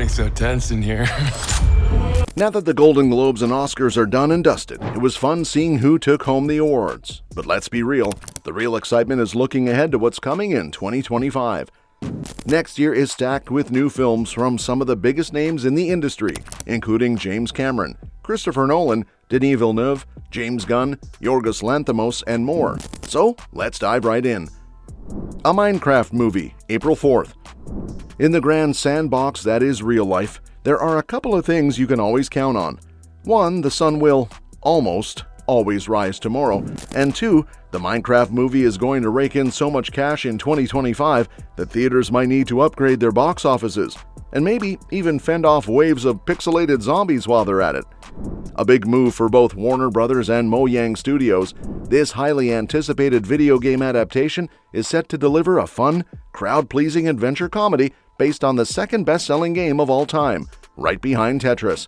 getting so tense in here. Now that the Golden Globes and Oscars are done and dusted, it was fun seeing who took home the awards. But let's be real, the real excitement is looking ahead to what's coming in 2025. Next year is stacked with new films from some of the biggest names in the industry, including James Cameron, Christopher Nolan, Denis Villeneuve, James Gunn, Yorgos Lanthimos, and more. So, let's dive right in. A Minecraft movie, April 4th. In the grand sandbox that is real life, there are a couple of things you can always count on. 1, the sun will almost always rise tomorrow, and 2, the Minecraft movie is going to rake in so much cash in 2025 that theaters might need to upgrade their box offices, and maybe even fend off waves of pixelated zombies while they're at it. A big move for both Warner Brothers and Mojang Studios, this highly anticipated video game adaptation is set to deliver a fun, crowd-pleasing adventure comedy based on the second best-selling game of all time, right behind Tetris.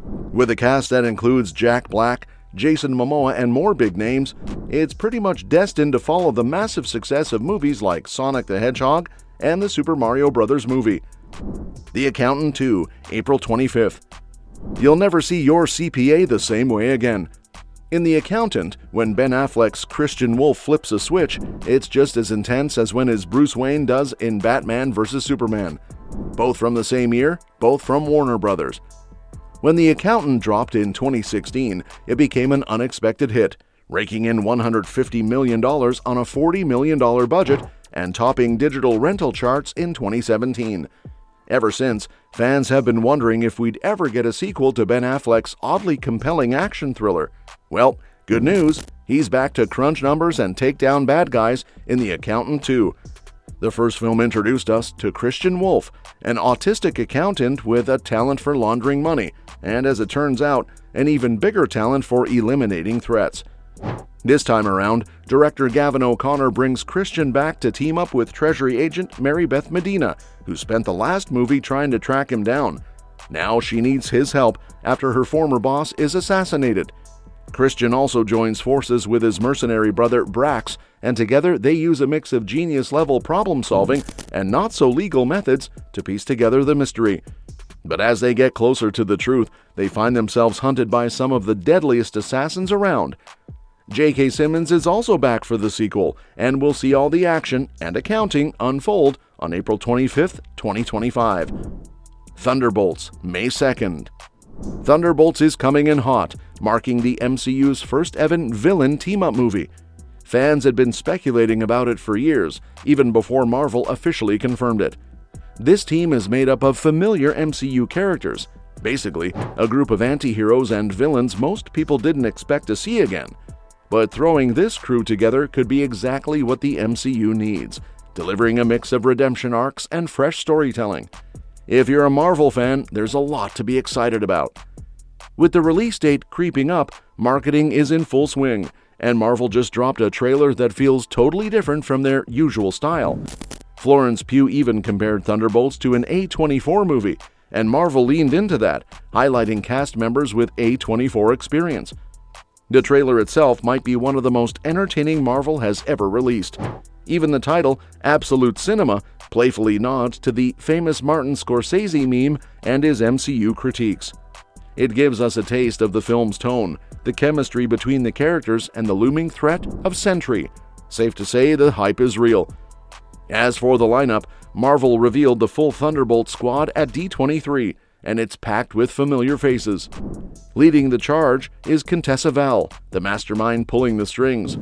With a cast that includes Jack Black, Jason Momoa, and more big names, it's pretty much destined to follow the massive success of movies like Sonic the Hedgehog and the Super Mario Bros. Movie. The Accountant 2, April 25th. You'll never see your CPA the same way again. In The Accountant, when Ben Affleck's Christian Wolf flips a switch, it's just as intense as when his Bruce Wayne does in Batman vs. Superman. Both from the same year, both from Warner Brothers. When The Accountant dropped in 2016, it became an unexpected hit, raking in $150 million on a $40 million budget and topping digital rental charts in 2017. Ever since, fans have been wondering if we'd ever get a sequel to Ben Affleck's oddly compelling action thriller. Well, good news, he's back to crunch numbers and take down bad guys in The Accountant 2. The first film introduced us to Christian Wolf, an autistic accountant with a talent for laundering money, and as it turns out, an even bigger talent for eliminating threats. This time around, director Gavin O'Connor brings Christian back to team up with Treasury agent Mary Beth Medina, who spent the last movie trying to track him down. Now she needs his help after her former boss is assassinated. Christian also joins forces with his mercenary brother Brax, and together they use a mix of genius-level problem-solving and not-so-legal methods to piece together the mystery. But as they get closer to the truth, they find themselves hunted by some of the deadliest assassins around. J.K. Simmons is also back for the sequel, and we'll see all the action and accounting unfold on April 25th, 2025. Thunderbolts, May 2nd. Thunderbolts is coming in hot, marking the MCU's first-ever villain team-up movie. Fans had been speculating about it for years, even before Marvel officially confirmed it. This team is made up of familiar MCU characters, basically a group of anti-heroes and villains most people didn't expect to see again. But throwing this crew together could be exactly what the MCU needs, delivering a mix of redemption arcs and fresh storytelling. If you're a Marvel fan, there's a lot to be excited about. With the release date creeping up, marketing is in full swing, and Marvel just dropped a trailer that feels totally different from their usual style. Florence Pugh even compared Thunderbolts to an A24 movie, and Marvel leaned into that, highlighting cast members with A24 experience. The trailer itself might be one of the most entertaining Marvel has ever released. Even the title, Absolute Cinema, playfully nods to the famous Martin Scorsese meme and his MCU critiques. It gives us a taste of the film's tone, the chemistry between the characters, and the looming threat of Sentry. Safe to say the hype is real. As for the lineup, Marvel revealed the full Thunderbolt squad at D23, and it's packed with familiar faces. Leading the charge is Contessa Val, the mastermind pulling the strings.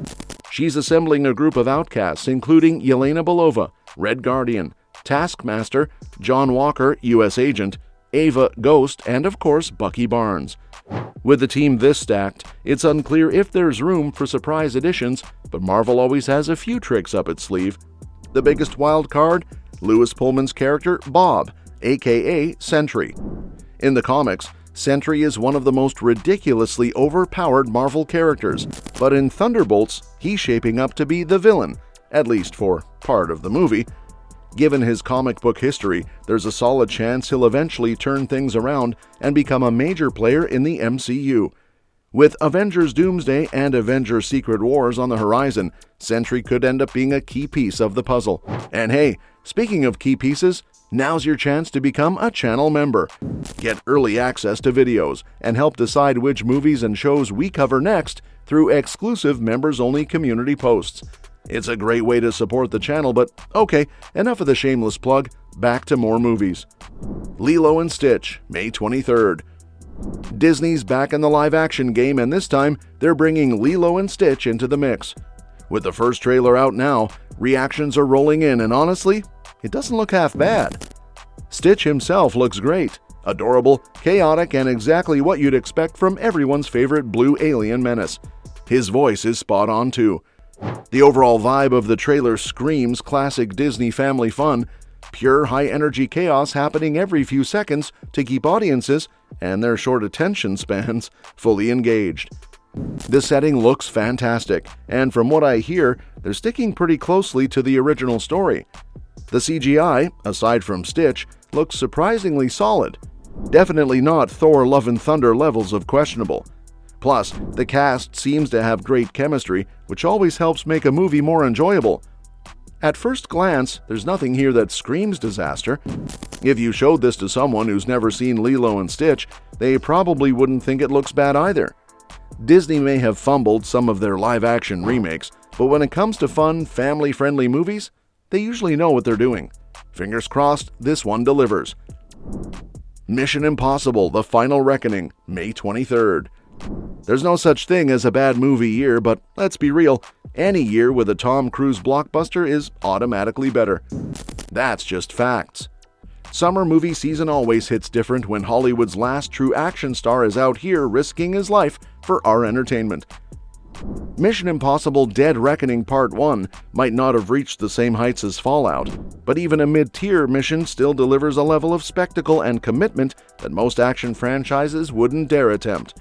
She's assembling a group of outcasts including Yelena Belova, Red Guardian, Taskmaster, John Walker, U.S. Agent, Ava, Ghost, and of course Bucky Barnes. With the team this stacked, it's unclear if there's room for surprise additions, but Marvel always has a few tricks up its sleeve. The biggest wild card? Lewis Pullman's character, Bob, aka Sentry. In the comics, Sentry is one of the most ridiculously overpowered Marvel characters, but in Thunderbolts, he's shaping up to be the villain, at least for part of the movie. Given his comic book history, there's a solid chance he'll eventually turn things around and become a major player in the MCU. With Avengers Doomsday and Avengers Secret Wars on the horizon, Sentry could end up being a key piece of the puzzle. And hey, speaking of key pieces, now's your chance to become a channel member. Get early access to videos and help decide which movies and shows we cover next through exclusive members-only community posts. It's a great way to support the channel, but okay, enough of the shameless plug, back to more movies. Lilo and Stitch, May 23rd. Disney's back in the live-action game, and this time they're bringing Lilo and Stitch into the mix. With the first trailer out now, reactions are rolling in, and honestly, it doesn't look half bad. Stitch himself looks great, adorable, chaotic, and exactly what you'd expect from everyone's favorite blue alien menace. His voice is spot on too. The overall vibe of the trailer screams classic Disney family fun, pure high-energy chaos happening every few seconds to keep audiences, and their short attention spans, fully engaged. The setting looks fantastic, and from what I hear, they're sticking pretty closely to the original story. The CGI, aside from Stitch, looks surprisingly solid. Definitely not Thor Love and Thunder levels of questionable. Plus, the cast seems to have great chemistry, which always helps make a movie more enjoyable. At first glance, there's nothing here that screams disaster. If you showed this to someone who's never seen Lilo and Stitch, they probably wouldn't think it looks bad either. Disney may have fumbled some of their live-action remakes, but when it comes to fun, family-friendly movies, they usually know what they're doing. Fingers crossed, this one delivers. Mission Impossible: The Final Reckoning, May 23rd. There's no such thing as a bad movie year, but let's be real, any year with a Tom Cruise blockbuster is automatically better. That's just facts. Summer movie season always hits different when Hollywood's last true action star is out here risking his life for our entertainment. Mission Impossible: Dead Reckoning Part 1 might not have reached the same heights as Fallout, but even a mid-tier mission still delivers a level of spectacle and commitment that most action franchises wouldn't dare attempt.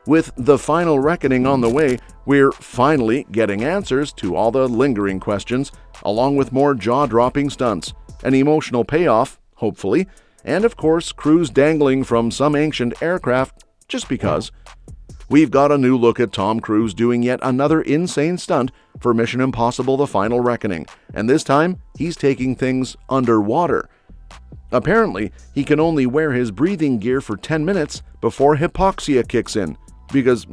With The Final Reckoning on the way, we're finally getting answers to all the lingering questions, along with more jaw-dropping stunts, an emotional payoff, hopefully, and of course crews dangling from some ancient aircraft just because. We've got a new look at Tom Cruise doing yet another insane stunt for Mission Impossible: The Final Reckoning, and this time he's taking things underwater. Apparently, he can only wear his breathing gear for 10 minutes before hypoxia kicks in, because,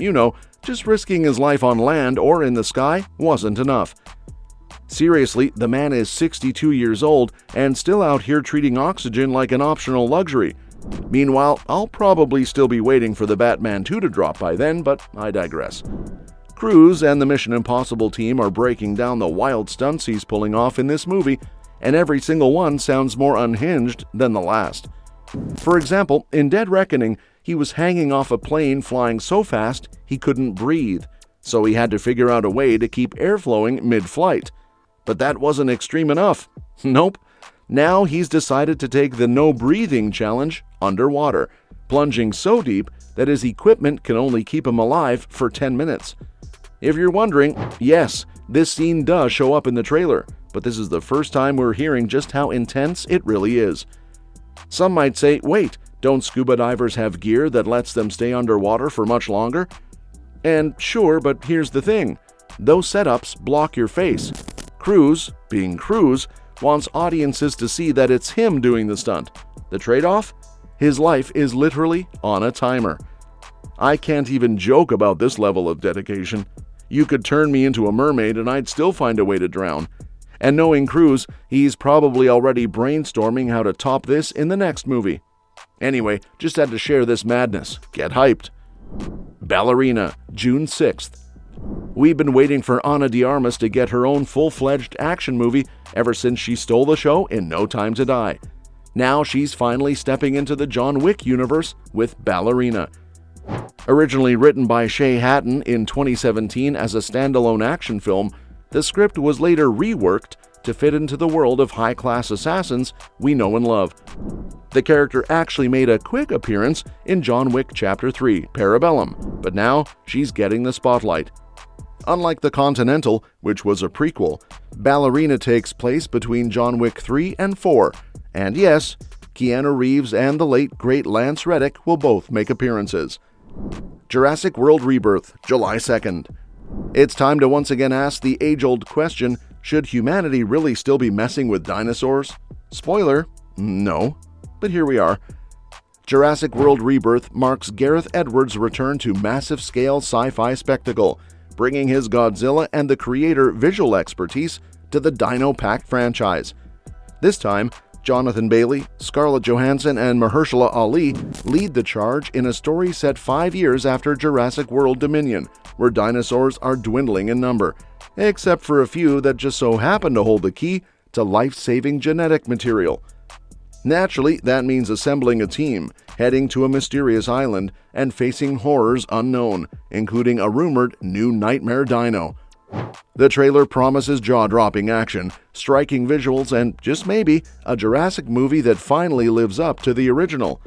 just risking his life on land or in the sky wasn't enough. Seriously, the man is 62 years old and still out here treating oxygen like an optional luxury. Meanwhile, I'll probably still be waiting for the Batman 2 to drop by then, but I digress. Cruise and the Mission Impossible team are breaking down the wild stunts he's pulling off in this movie, and every single one sounds more unhinged than the last. For example, in Dead Reckoning, he was hanging off a plane flying so fast he couldn't breathe, so he had to figure out a way to keep air flowing mid-flight. But that wasn't extreme enough. Nope. Now he's decided to take the no-breathing challenge underwater, plunging so deep that his equipment can only keep him alive for 10 minutes. If you're wondering, yes, this scene does show up in the trailer, but this is the first time we're hearing just how intense it really is. Some might say, wait, don't scuba divers have gear that lets them stay underwater for much longer? And sure, but here's the thing. Those setups block your face. Cruise, being Cruise, wants audiences to see that it's him doing the stunt. The trade-off? His life is literally on a timer. I can't even joke about this level of dedication. You could turn me into a mermaid and I'd still find a way to drown. And knowing Cruise, he's probably already brainstorming how to top this in the next movie. Anyway, just had to share this madness. Get hyped. Ballerina, June 6th. We've been waiting for Ana de Armas to get her own full-fledged action movie ever since she stole the show in No Time to Die. Now she's finally stepping into the John Wick universe with Ballerina. Originally written by Shay Hatton in 2017 as a standalone action film, the script was later reworked to fit into the world of high-class assassins we know and love. The character actually made a quick appearance in John Wick Chapter 3, Parabellum, but now she's getting the spotlight. Unlike The Continental, which was a prequel, Ballerina takes place between John Wick 3 and 4, and yes, Keanu Reeves and the late great Lance Reddick will both make appearances. Jurassic World Rebirth, July 2nd. It's time to once again ask the age-old question, should humanity really still be messing with dinosaurs? Spoiler, no. But here we are. Jurassic World Rebirth marks Gareth Edwards' return to massive-scale sci-fi spectacle, bringing his Godzilla and the creator visual expertise to the Dino-packed franchise. This time, Jonathan Bailey, Scarlett Johansson, and Mahershala Ali lead the charge in a story set 5 years after Jurassic World Dominion, where dinosaurs are dwindling in number, except for a few that just so happen to hold the key to life-saving genetic material. Naturally, that means assembling a team, heading to a mysterious island, and facing horrors unknown, including a rumored new nightmare dino. The trailer promises jaw-dropping action, striking visuals, and, just maybe, a Jurassic movie that finally lives up to the original.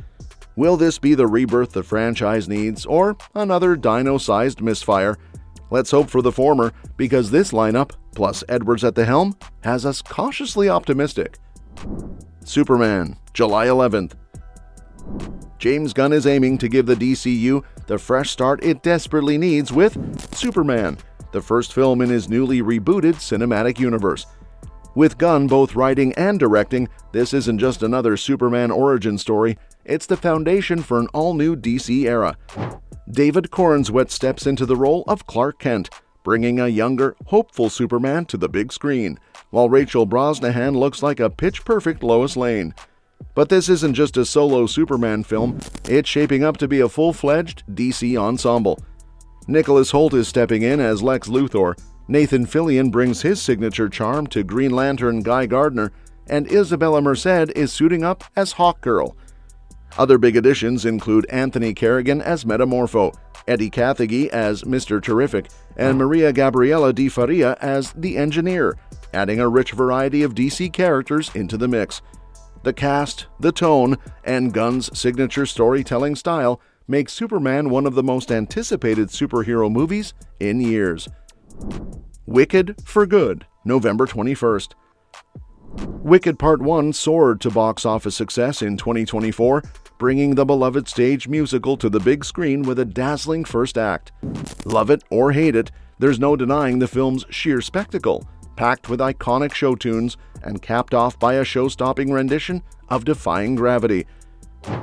Will this be the rebirth the franchise needs, or another dino-sized misfire? Let's hope for the former, because this lineup, plus Edwards at the helm, has us cautiously optimistic. Superman, July 11th. James Gunn is aiming to give the DCU the fresh start it desperately needs with Superman, the first film in his newly rebooted cinematic universe. With Gunn both writing and directing, this isn't just another Superman origin story, it's the foundation for an all-new DC era. David Corenswet steps into the role of Clark Kent, bringing a younger, hopeful Superman to the big screen, while Rachel Brosnahan looks like a pitch-perfect Lois Lane. But this isn't just a solo Superman film, it's shaping up to be a full-fledged DC ensemble. Nicholas Hoult is stepping in as Lex Luthor, Nathan Fillion brings his signature charm to Green Lantern Guy Gardner, and Isabella Merced is suiting up as Hawkgirl. Other big additions include Anthony Carrigan as Metamorpho, Eddie Cathegi as Mr. Terrific, and Maria Gabriela Di Faria as the Engineer, adding a rich variety of DC characters into the mix. The cast, the tone, and Gunn's signature storytelling style make Superman one of the most anticipated superhero movies in years. Wicked for Good, November 21st. Wicked Part 1 soared to box office success in 2024, bringing the beloved stage musical to the big screen with a dazzling first act. Love it or hate it, there's no denying the film's sheer spectacle, packed with iconic show tunes and capped off by a show-stopping rendition of Defying Gravity.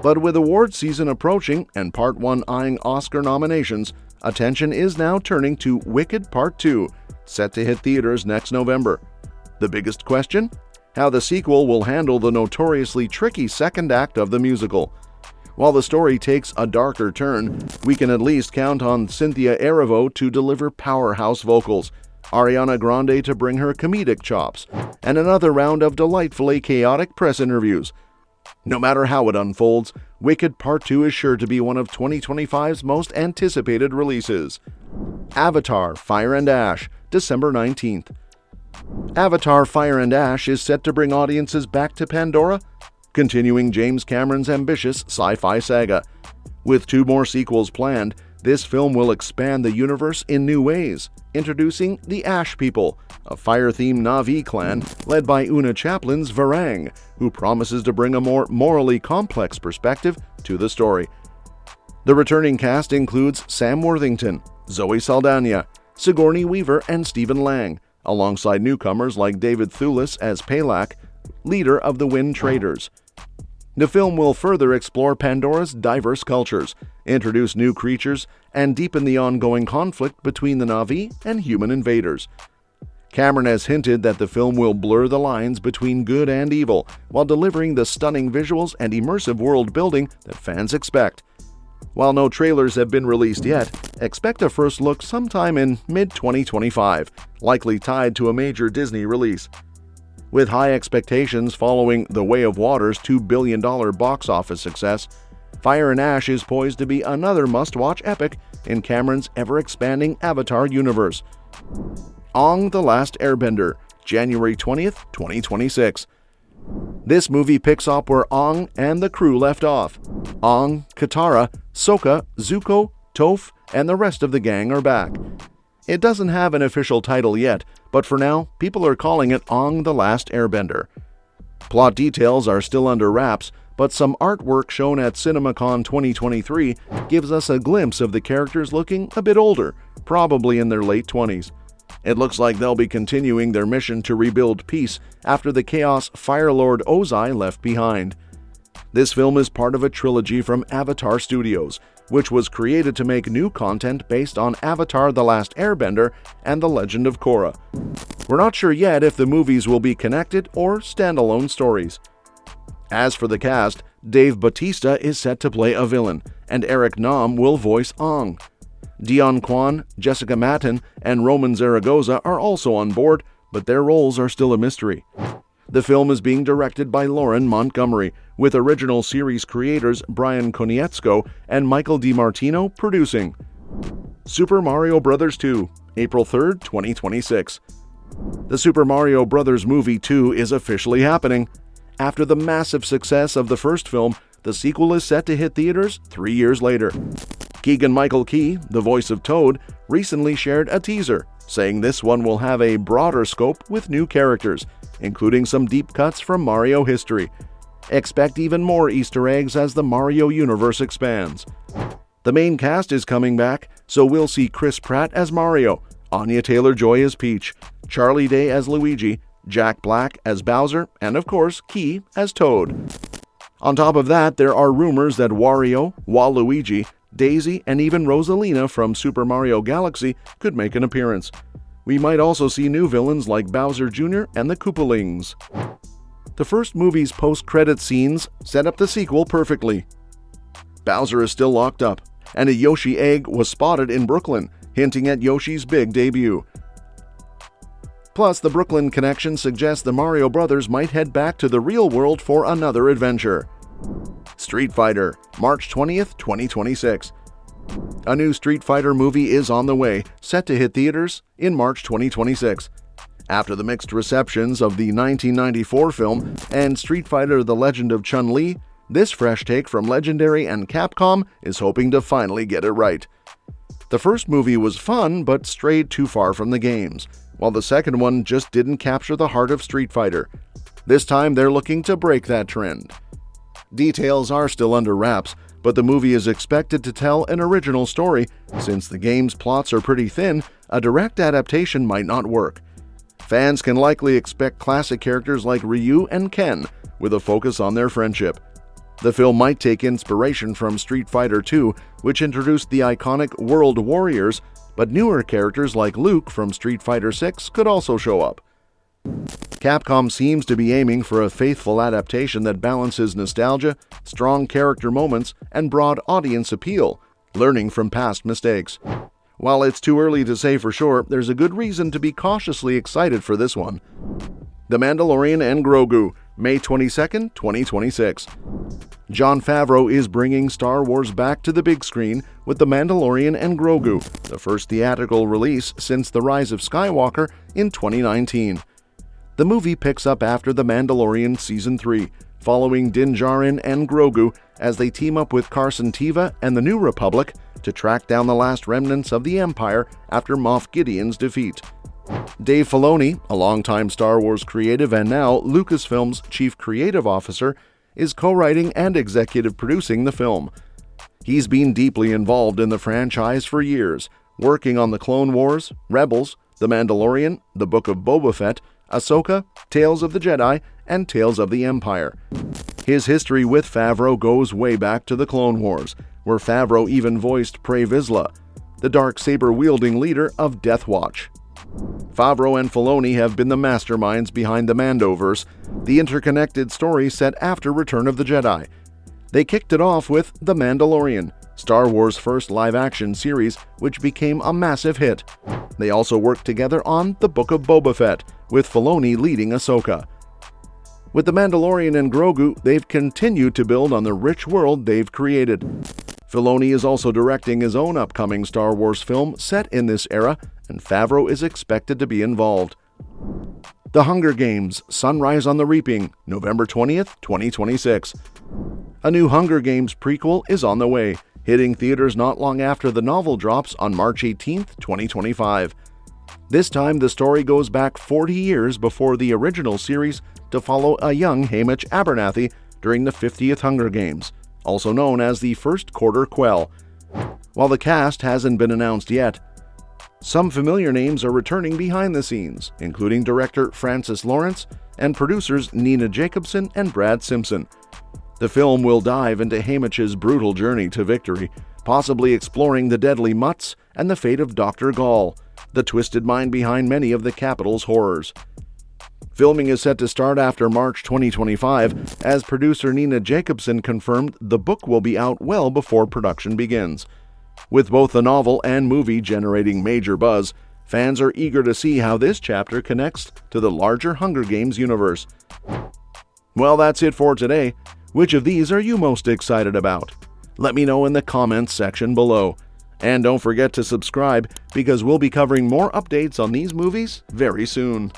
But with award season approaching and Part 1 eyeing Oscar nominations, attention is now turning to Wicked Part 2, set to hit theaters next November. The biggest question? How the sequel will handle the notoriously tricky second act of the musical. While the story takes a darker turn, we can at least count on Cynthia Erivo to deliver powerhouse vocals, Ariana Grande to bring her comedic chops, and another round of delightfully chaotic press interviews. No matter how it unfolds, Wicked Part 2 is sure to be one of 2025's most anticipated releases. Avatar: Fire and Ash, December 19th. Avatar: Fire and Ash is set to bring audiences back to Pandora, continuing James Cameron's ambitious sci-fi saga. With 2 more sequels planned, this film will expand the universe in new ways, introducing the Ash People, a fire-themed Na'vi clan led by Una Chaplin's Varang, who promises to bring a more morally complex perspective to the story. The returning cast includes Sam Worthington, Zoe Saldana, Sigourney Weaver, and Stephen Lang, alongside newcomers like David Thewlis as Palak, leader of the Wind Traders. The film will further explore Pandora's diverse cultures, introduce new creatures, and deepen the ongoing conflict between the Na'vi and human invaders. Cameron has hinted that the film will blur the lines between good and evil, while delivering the stunning visuals and immersive world building that fans expect. While no trailers have been released yet, expect a first look sometime in mid-2025, likely tied to a major Disney release. With high expectations following The Way of Water's $2 billion box office success, Fire and Ash is poised to be another must-watch epic in Cameron's ever-expanding Avatar universe. Aang: The Last Airbender, January 20th, 2026. This movie picks up where Aang and the crew left off. Aang, Katara, Sokka, Zuko, Toph, and the rest of the gang are back. It doesn't have an official title yet, but for now, people are calling it Aang: The Last Airbender. Plot details are still under wraps, but some artwork shown at CinemaCon 2023 gives us a glimpse of the characters looking a bit older, probably in their late 20s. It looks like they'll be continuing their mission to rebuild peace after the Chaos Firelord Ozai left behind. This film is part of a trilogy from Avatar Studios, which was created to make new content based on Avatar: The Last Airbender and The Legend of Korra. We're not sure yet if the movies will be connected or standalone stories. As for the cast, Dave Bautista is set to play a villain, and Eric Nam will voice Aang. Dion Kwan, Jessica Matten, and Roman Zaragoza are also on board, but their roles are still a mystery. The film is being directed by Lauren Montgomery, with original series creators Brian Konietzko and Michael DiMartino producing. Super Mario Bros. 2, April 3, 2026. The Super Mario Bros. Movie 2 is officially happening. After the massive success of the first film, the sequel is set to hit theaters 3 years later. Keegan-Michael Key, the voice of Toad, recently shared a teaser, saying this one will have a broader scope with new characters, including some deep cuts from Mario history. Expect even more Easter eggs as the Mario universe expands. The main cast is coming back, so we'll see Chris Pratt as Mario, Anya Taylor-Joy as Peach, Charlie Day as Luigi, Jack Black as Bowser, and of course, Key as Toad. On top of that, there are rumors that Wario, Waluigi, Daisy, and even Rosalina from Super Mario Galaxy could make an appearance. We might also see new villains like Bowser Jr. and the Koopalings. The first movie's post-credit scenes set up the sequel perfectly. Bowser is still locked up, and a Yoshi egg was spotted in Brooklyn, hinting at Yoshi's big debut. Plus, the Brooklyn connection suggests the Mario brothers might head back to the real world for another adventure. Street Fighter, March 20th, 2026. A new Street Fighter movie is on the way, set to hit theaters in March 2026. After the mixed receptions of the 1994 film and Street Fighter: The Legend of Chun-Li, this fresh take from Legendary and Capcom is hoping to finally get it right. The first movie was fun but strayed too far from the games, while the second one just didn't capture the heart of Street Fighter. This time they're looking to break that trend. Details are still under wraps, but the movie is expected to tell an original story. Since the game's plots are pretty thin, a direct adaptation might not work. Fans can likely expect classic characters like Ryu and Ken, with a focus on their friendship. The film might take inspiration from Street Fighter II, which introduced the iconic World Warriors, but newer characters like Luke from Street Fighter VI could also show up. Capcom seems to be aiming for a faithful adaptation that balances nostalgia, strong character moments, and broad audience appeal, learning from past mistakes. While it's too early to say for sure, there's a good reason to be cautiously excited for this one. The Mandalorian and Grogu, May 22, 2026. Jon Favreau is bringing Star Wars back to the big screen with The Mandalorian and Grogu, the first theatrical release since The Rise of Skywalker in 2019. The movie picks up after The Mandalorian Season 3, following Din Djarin and Grogu as they team up with Carson Teva and the New Republic to track down the last remnants of the Empire after Moff Gideon's defeat. Dave Filoni, a longtime Star Wars creative and now Lucasfilm's chief creative officer, is co-writing and executive producing the film. He's been deeply involved in the franchise for years, working on The Clone Wars, Rebels, The Mandalorian, The Book of Boba Fett, Ahsoka, Tales of the Jedi, and Tales of the Empire. His history with Favreau goes way back to the Clone Wars, where Favreau even voiced Pre Vizsla, the dark saber-wielding leader of Death Watch. Favreau and Filoni have been the masterminds behind the Mandoverse, the interconnected story set after Return of the Jedi. They kicked it off with The Mandalorian, Star Wars' first live-action series, which became a massive hit. They also worked together on The Book of Boba Fett, with Filoni leading Ahsoka. With The Mandalorian and Grogu, they've continued to build on the rich world they've created. Filoni is also directing his own upcoming Star Wars film set in this era, and Favreau is expected to be involved. The Hunger Games: Sunrise on the Reaping, November 20th, 2026. A new Hunger Games prequel is on the way, hitting theaters not long after the novel drops on March 18th, 2025. This time, the story goes back 40 years before the original series to follow a young Haymitch Abernathy during the 50th Hunger Games, also known as the First Quarter Quell. While the cast hasn't been announced yet, some familiar names are returning behind the scenes, including director Francis Lawrence and producers Nina Jacobson and Brad Simpson. The film will dive into Haymitch's brutal journey to victory, possibly exploring the deadly mutts and the fate of Dr. Gall, the twisted mind behind many of the Capitol's horrors. Filming is set to start after March 2025, as producer Nina Jacobson confirmed the book will be out well before production begins. With both the novel and movie generating major buzz, fans are eager to see how this chapter connects to the larger Hunger Games universe. Well, that's it for today. Which of these are you most excited about? Let me know in the comments section below. And don't forget to subscribe, because we'll be covering more updates on these movies very soon.